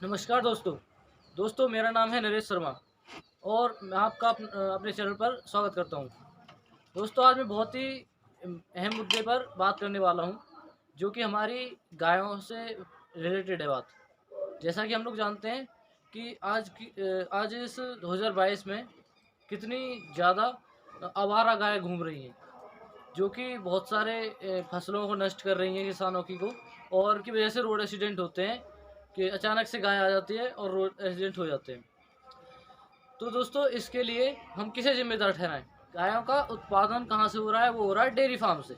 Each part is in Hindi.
नमस्कार दोस्तों मेरा नाम है नरेश शर्मा और मैं आपका अपने चैनल पर स्वागत करता हूं। दोस्तों आज मैं बहुत ही अहम मुद्दे पर बात करने वाला हूं, जो कि हमारी गायों से रिलेटेड है बात। जैसा कि हम लोग जानते हैं कि आज इस 2022 में कितनी ज़्यादा आवारा गाय घूम रही हैं, जो कि बहुत सारे फसलों को नष्ट कर रही हैं किसानों की को, और की वजह से रोड एक्सीडेंट होते हैं कि अचानक से गाय आ जाती है और रोड एक्सीडेंट हो जाते हैं। तो दोस्तों इसके लिए हम किसे जिम्मेदार ठहराएं? गायों का उत्पादन कहाँ से हो रहा है? वो हो रहा है डेयरी फार्म से।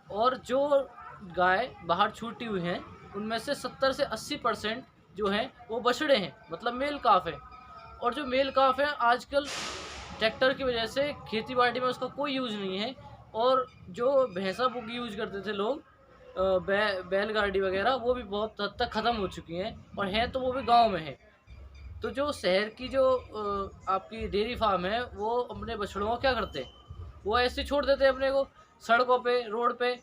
और जो गाय बाहर छूटी हुई हैं उनमें से 70 से 80% जो हैं वो बछड़े हैं, मतलब मेल काफ है। और जो मेल काफ है आजकल ट्रैक्टर की वजह से खेती बाड़ी में उसका कोई यूज़ नहीं है। और जो भैंसा बुक यूज करते थे लोग, बैलगाड़ी वगैरह, वो भी बहुत हद तक ख़त्म हो चुकी हैं, और हैं तो वो भी गांव में है। तो जो शहर की जो आपकी डेयरी फार्म है वो अपने बछड़ों को क्या करते हैं, वो ऐसे छोड़ देते हैं अपने को सड़कों पे, रोड पे।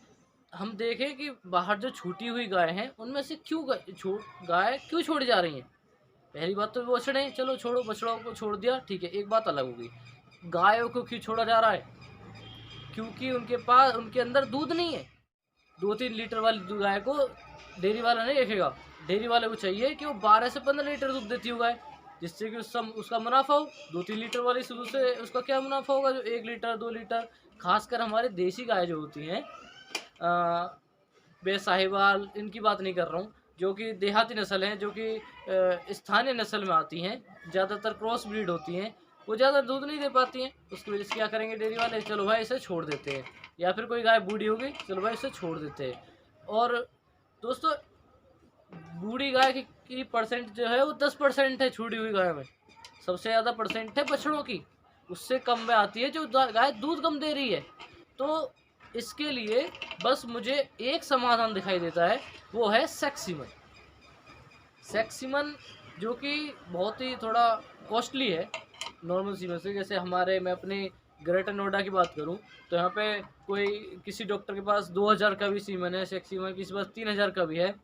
हम देखें कि बाहर जो छूटी हुई गाय हैं उनमें से गाय क्यों छोड़ी जा रही हैं? पहली बात तो बछड़े हैं, चलो छोड़ो, बछड़ों को छोड़ दिया, ठीक है, एक बात अलग होगी। गायों को क्यों छोड़ा जा रहा है? क्योंकि उनके अंदर दूध नहीं है। 2-3 लीटर वाली गाय को डेयरी वाला नहीं रखेगा। डेयरी वाले को चाहिए कि वो 12 से 15 लीटर दूध देती हो गाय, जिससे कि उसका मुनाफा हो। 2-3 लीटर वाली शुरू से उसका क्या मुनाफा होगा, जो 1 लीटर 2 लीटर। खासकर हमारे देसी गाय जो होती हैं, साहिवाल, इनकी बात नहीं कर रहा हूँ, जो कि देहाती नस्ल हैं, जो कि स्थानीय नस्ल में आती हैं, ज़्यादातर क्रॉस ब्रीड होती हैं, वो ज़्यादा दूध नहीं दे पाती हैं। उसकी वजह से क्या करेंगे डेयरी वाले, चलो भाई इसे छोड़ देते हैं। या फिर कोई गाय बूढ़ी होगी, चलो भाई इसे छोड़ देते हैं। और दोस्तों बूढ़ी गाय की परसेंट जो है वो 10% है छूटी हुई गाय में। सबसे ज़्यादा परसेंट है बछड़ों की, उससे कम में आती है जो गाय दूध कम दे रही है। तो इसके लिए बस मुझे एक समाधान दिखाई देता है, वो है सेक्सीमन। सेक्सीमन जो कि बहुत ही थोड़ा कॉस्टली है नॉर्मल सीमन से। जैसे मैं अपनी ग्रेटर नोएडा की बात करूं तो यहाँ पे कोई किसी डॉक्टर के पास 2000 का भी सीमन है सेक्सीमन, किसी पास 3000 का भी है,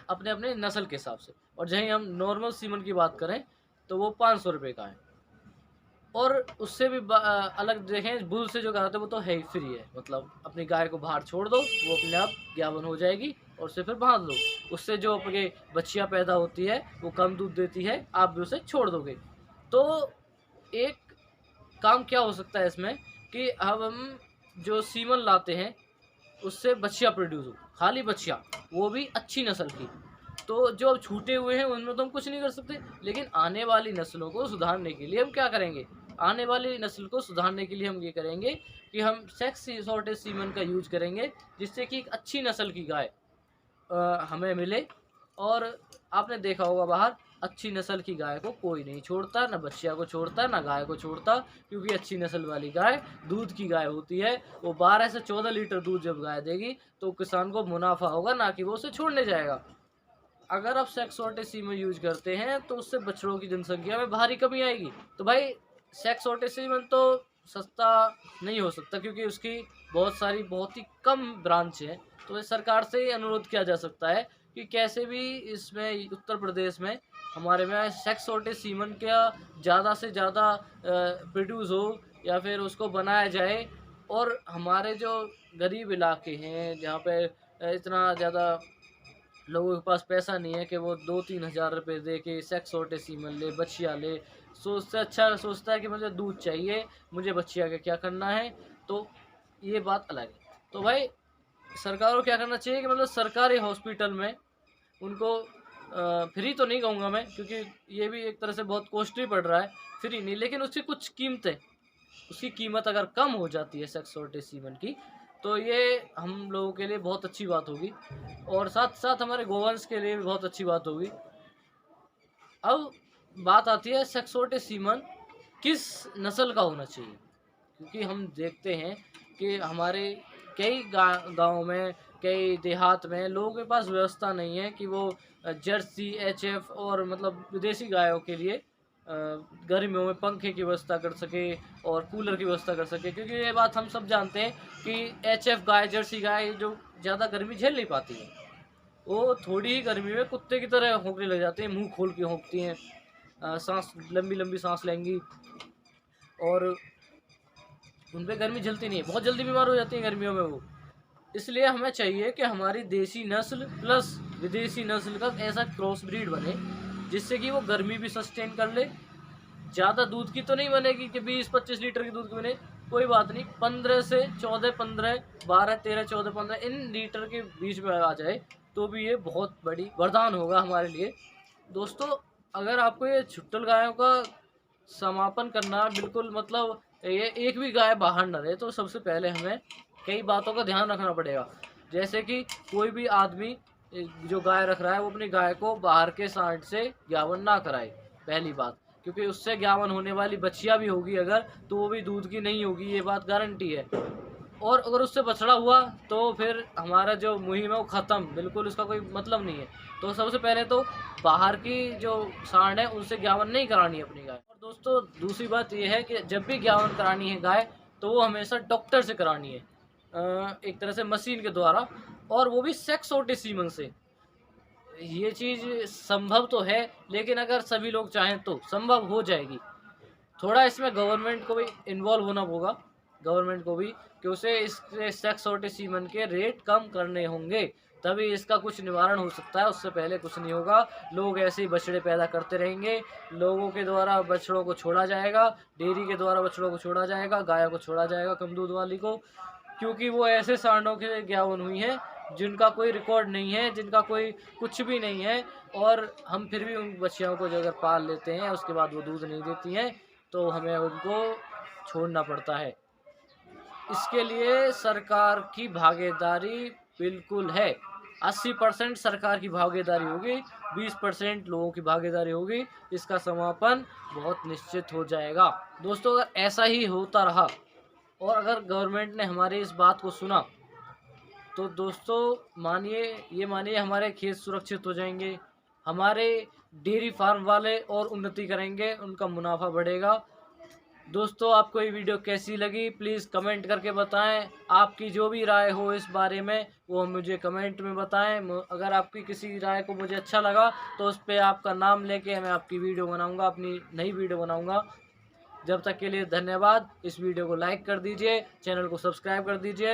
अपने अपने नस्ल के हिसाब से। और जहीं हम नॉर्मल सीमन की बात करें तो वो 500 रुपये का है। और उससे भी अलग देखें, बुल से जो कराते हैं वो तो है ही फ्री है, मतलब अपनी गाय को बाहर छोड़ दो, वो अपने आप ज्ञापन हो जाएगी और उसे फिर बांध दो। उससे जो अपने बच्चियाँ पैदा होती है वो कम दूध देती है, आप भी उसे छोड़ दोगे। तो एक काम क्या हो सकता है इसमें कि अब हम जो सीमन लाते हैं उससे बच्चियाँ प्रोड्यूस हो, खाली बच्चियाँ, वो भी अच्छी नस्ल की। तो जो अब छूटे हुए हैं उनमें तो हम कुछ नहीं कर सकते, लेकिन आने वाली नस्लों को सुधारने के लिए हम क्या करेंगे? आने वाली नस्ल को सुधारने के लिए हम ये करेंगे कि हम सेक्स सॉर्टेज सीमन का यूज करेंगे, जिससे कि एक अच्छी नस्ल की गाय हमें मिले। और आपने देखा होगा बाहर अच्छी नस्ल की गाय को कोई नहीं छोड़ता, ना बच्चिया को छोड़ता, ना गाय को छोड़ता, क्योंकि अच्छी नस्ल वाली गाय दूध की गाय होती है। वो 12 से 14 लीटर दूध जब गाय देगी तो किसान को मुनाफा होगा, ना कि वो उसे छोड़ने जाएगा। अगर आप सेक्स सॉर्टेज सीमन यूज करते हैं तो उससे बछड़ों की जनसंख्या में भारी कमी आएगी। तो भाई सेक्स सॉर्टेज सीमन तो सस्ता नहीं हो सकता, क्योंकि उसकी बहुत ही कम ब्रांच है। तो सरकार से ही अनुरोध किया जा सकता है कि कैसे भी इसमें उत्तर प्रदेश में हमारे में सेक्स सॉर्टेज सीमन का ज़्यादा से ज़्यादा प्रोड्यूस हो, या फिर उसको बनाया जाए। और हमारे जो गरीब इलाके हैं जहाँ पे इतना ज़्यादा लोगों के पास पैसा नहीं है कि वो 2-3 हज़ार रुपये दे के सेक्स सॉर्टेज सीमन ले, बच्चियाँ ले, सोचता सोचता है कि मुझे दूध चाहिए, मुझे बच्चियाँ का क्या करना है। तो ये बात अलग है। तो भाई सरकार को क्या करना चाहिए कि मतलब सरकारी हॉस्पिटल में उनको फ्री तो नहीं कहूँगा मैं, क्योंकि ये भी एक तरह से बहुत कॉस्टली पड़ रहा है, फ्री नहीं, लेकिन उसकी कुछ कीमतें, उसकी कीमत अगर कम हो जाती है सेक्स सॉर्टेज सीमन की, तो ये हम लोगों के लिए बहुत अच्छी बात होगी, और साथ साथ हमारे गोवंश के लिए भी बहुत अच्छी बात होगी। अब बात आती है सेक्स सॉर्टेज सीमन किस नस्ल का होना चाहिए, क्योंकि हम देखते हैं कि हमारे कई गाँव में, कई देहात में लोगों के पास व्यवस्था नहीं है कि वो जर्सी, एचएफ और मतलब विदेशी गायों के लिए गर्मियों में पंखे की व्यवस्था कर सके और कूलर की व्यवस्था कर सके। क्योंकि ये बात हम सब जानते हैं कि एचएफ गाय, जर्सी गाय जो ज़्यादा गर्मी झेल नहीं पाती है, वो थोड़ी ही गर्मी में कुत्ते की तरह होंकने लग जाते हैं, मुंह खोल के होंकती हैं, सांस लंबी लंबी सांस लेंगी और उन पर गर्मी झेलती नहीं है, बहुत जल्दी बीमार हो जाती हैं गर्मियों में वो। इसलिए हमें चाहिए कि हमारी देसी नस्ल प्लस विदेशी नस्ल का ऐसा क्रॉस ब्रीड बने जिससे कि वो गर्मी भी सस्टेन कर ले। ज़्यादा दूध की तो नहीं बनेगी कि 20-25 लीटर की दूध की बने, कोई बात नहीं, 15 से 14, 15, 12, 13, 14, 15 इन लीटर के बीच में आ जाए तो भी ये बहुत बड़ी वरदान होगा हमारे लिए। दोस्तों, अगर आपको ये छुट्टल गायों का समापन करना बिल्कुल मतलब ये एक भी गाय बाहर न रहे, तो सबसे पहले हमें कई बातों का ध्यान रखना पड़ेगा। जैसे कि कोई भी आदमी जो गाय रख रहा है वो अपनी गाय को बाहर के सांड से ज्ञावन ना कराए, पहली बात, क्योंकि उससे ज्ञावन होने वाली बच्चियाँ भी होगी अगर, तो वो भी दूध की नहीं होगी, ये बात गारंटी है। और अगर उससे बछड़ा हुआ तो फिर हमारा जो मुहिम है वो ख़त्म, बिल्कुल उसका कोई मतलब नहीं है। तो सबसे पहले तो बाहर की जो सांड है उनसे ज्ञावन नहीं करानी है अपनी गाय। और दोस्तों, दूसरी बात ये है कि जब भी ज्ञावन करानी है गाय तो वो हमेशा डॉक्टर से करानी है, एक तरह से मशीन के द्वारा, और वो भी सेक्स ओटी सीमन से। ये चीज़ संभव तो है, लेकिन अगर सभी लोग चाहें तो संभव हो जाएगी। थोड़ा इसमें गवर्नमेंट को भी इन्वॉल्व होना होगा, गवर्नमेंट को भी, कि उसे इसके सेक्स और सीमन के रेट कम करने होंगे, तभी इसका कुछ निवारण हो सकता है। उससे पहले कुछ नहीं होगा। लोग ऐसे ही बछड़े पैदा करते रहेंगे, लोगों के द्वारा बछड़ों को छोड़ा जाएगा, डेयरी के द्वारा बछड़ों को छोड़ा जाएगा, गायों को छोड़ा जाएगा कम दूध वाली को, क्योंकि वो ऐसे सांडों के ज्ञावन हुई हैं जिनका कोई रिकॉर्ड नहीं है, जिनका कोई कुछ भी नहीं है। और हम फिर भी उन बच्चियों को जो अगर पाल लेते हैं उसके बाद वो दूध नहीं देती हैं तो हमें उनको छोड़ना पड़ता है। इसके लिए सरकार की भागीदारी बिल्कुल है। 80% सरकार की भागीदारी होगी, 20% लोगों की भागीदारी होगी, इसका समापन बहुत निश्चित हो जाएगा। दोस्तों, अगर ऐसा ही होता रहा और अगर गवर्नमेंट ने हमारी इस बात को सुना तो दोस्तों मानिए हमारे खेत सुरक्षित हो जाएंगे, हमारे डेयरी फार्म वाले और उन्नति करेंगे, उनका मुनाफा बढ़ेगा। दोस्तों, आपको ये वीडियो कैसी लगी प्लीज़ कमेंट करके बताएं। आपकी जो भी राय हो इस बारे में वो मुझे कमेंट में बताएं। अगर आपकी किसी राय को मुझे अच्छा लगा तो उस पर आपका नाम लेके मैं आपकी वीडियो बनाऊंगा, अपनी नई वीडियो बनाऊंगा। जब तक के लिए धन्यवाद। इस वीडियो को लाइक कर दीजिए, चैनल को सब्सक्राइब कर दीजिए।